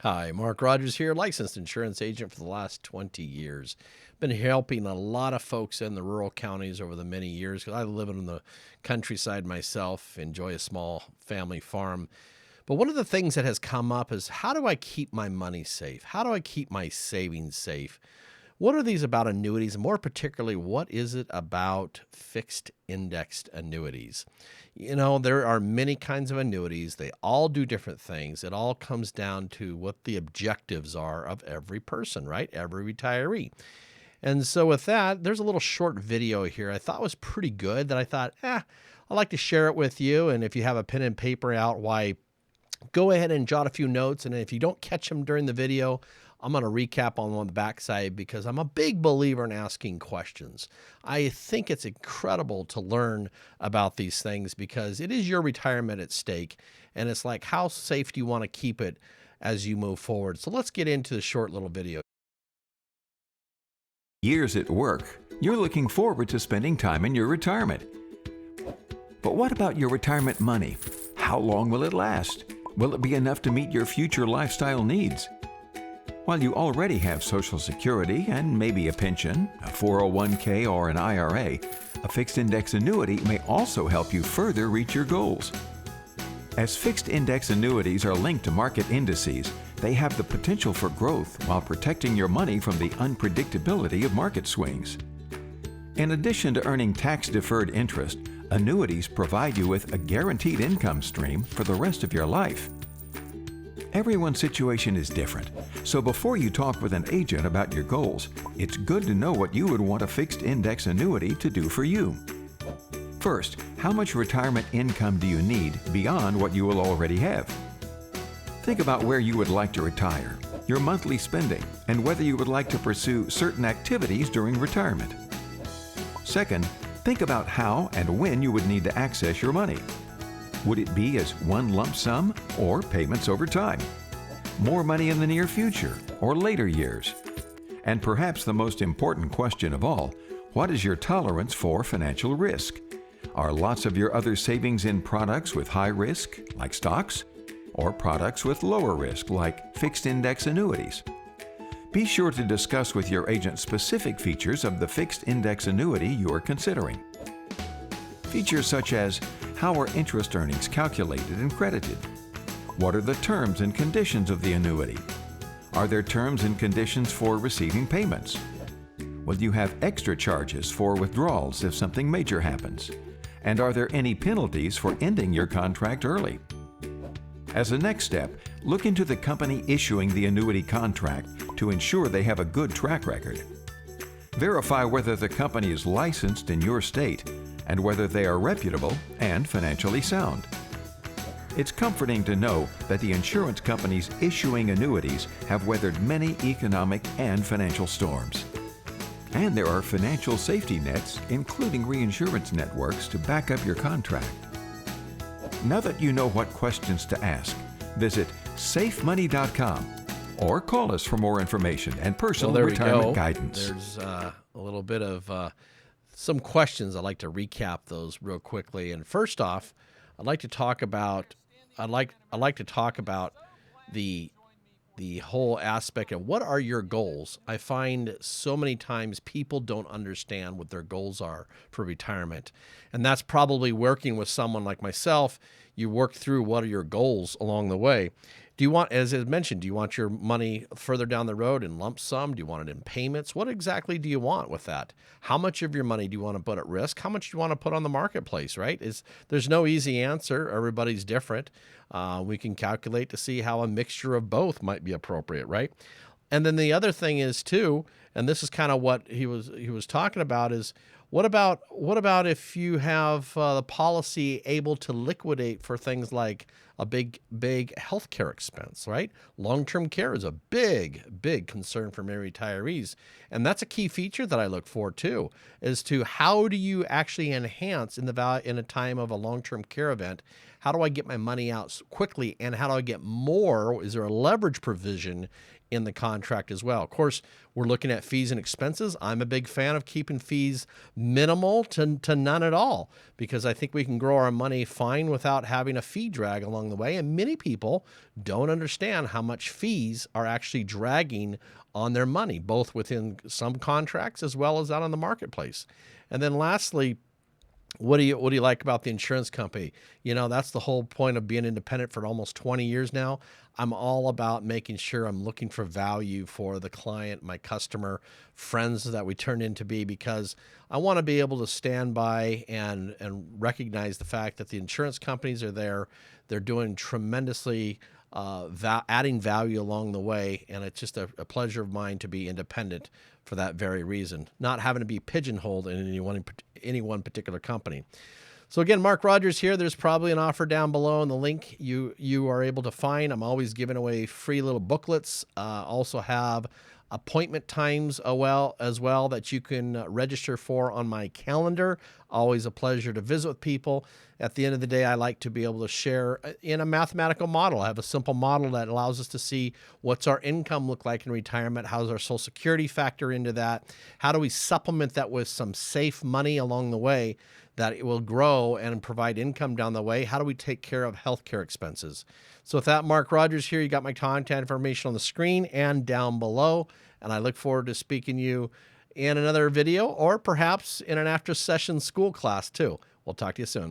Hi, Mark Rogers here, licensed insurance agent for the last 20 years. Been helping a lot of folks in the rural counties over the many years because I live in the countryside myself, enjoy a small family farm. But one of the things that has come up is how do I keep my money safe? How do I keep my savings safe? What are these about annuities? And more particularly, what is it about fixed indexed annuities? You know, there are many kinds of annuities. They all do different things. It all comes down to what the objectives are of every person, right? Every retiree. And so with that, there's a little short video here I thought was pretty good that I thought, I'd like to share it with you. And if you have a pen and paper out, why, go ahead and jot a few notes. And if you don't catch them during the video, I'm going to recap on the backside because I'm a big believer in asking questions. I think it's incredible to learn about these things because it is your retirement at stake. And it's like, how safe do you want to keep it as you move forward? So let's get into the short little video. Years at work, you're looking forward to spending time in your retirement. But what about your retirement money? How long will it last? Will it be enough to meet your future lifestyle needs? While you already have Social Security and maybe a pension, a 401k or an IRA, a fixed index annuity may also help you further reach your goals. As fixed index annuities are linked to market indices, they have the potential for growth while protecting your money from the unpredictability of market swings. In addition to earning tax-deferred interest, annuities provide you with a guaranteed income stream for the rest of your life. Everyone's situation is different, so before you talk with an agent about your goals, it's good to know what you would want a fixed index annuity to do for you. First, how much retirement income do you need beyond what you will already have? Think about where you would like to retire, your monthly spending, and whether you would like to pursue certain activities during retirement. Second, think about how and when you would need to access your money. Would it be as one lump sum or payments over time? More money in the near future or later years? And perhaps the most important question of all, what is your tolerance for financial risk? Are lots of your other savings in products with high risk, like stocks, or products with lower risk, like fixed index annuities? Be sure to discuss with your agent specific features of the fixed index annuity you are considering. Features such as, how are interest earnings calculated and credited? What are the terms and conditions of the annuity? Are there terms and conditions for receiving payments? Will you have extra charges for withdrawals if something major happens? And are there any penalties for ending your contract early? As a next step, look into the company issuing the annuity contract to ensure they have a good track record. Verify whether the company is licensed in your state and whether they are reputable and financially sound. It's comforting to know that the insurance companies issuing annuities have weathered many economic and financial storms. And there are financial safety nets, including reinsurance networks, to back up your contract. Now that you know what questions to ask, visit safemoney.com or call us for more information and personal retirement guidance. There's a little bit of some questions. I'd like to recap those real quickly. And first off, I'd like to talk about the whole aspect of what are your goals. I find so many times people don't understand what their goals are for retirement. And that's probably working with someone like myself. You work through what are your goals along the way. Do you want, as I mentioned, do you want your money further down the road in lump sum? Do you want it in payments? What exactly do you want with that? How much of your money do you want to put at risk? How much do you want to put on the marketplace, right? There's no easy answer. Everybody's different. We can calculate to see how a mixture of both might be appropriate, right? And then the other thing is too, and this is kind of what he was talking about, is what about if you have the policy able to liquidate for things like a big healthcare expense, right? Long-term care is a big concern for many retirees. And that's a key feature that I look for too, as to how do you actually enhance in the value in a time of a long-term care event? How do I get my money out quickly, and how do I get more? Is there a leverage provision in the contract as well? Of course, we're looking at fees and expenses. I'm a big fan of keeping fees minimal to none at all, because I think we can grow our money fine without having a fee drag along the way. And many people don't understand how much fees are actually dragging on their money, both within some contracts as well as out on the marketplace. And then lastly, what do you like about the insurance company? You know, that's the whole point of being independent for almost 20 years now. I'm all about making sure I'm looking for value for the client, my customer, friends that we turn into be, because I want to be able to stand by and recognize the fact that the insurance companies are there. They're doing tremendously adding value along the way, and it's just a pleasure of mine to be independent for that very reason, not having to be pigeonholed in any one particular company. So again, Mark Rogers here. There's probably an offer down below in the link you are able to find. I'm always giving away free little booklets. Also have appointment times as well that you can register for on my calendar. Always a pleasure to visit with people. At the end of the day, I like to be able to share in a mathematical model. I have a simple model that allows us to see what's our income look like in retirement, how does our Social Security factor into that, how do we supplement that with some safe money along the way that it will grow and provide income down the way, how do we take care of healthcare expenses. So with that, Mark Rogers here. You got my contact information on the screen and down below, and I look forward to speaking to you in another video or perhaps in an after-session school class too. We'll talk to you soon.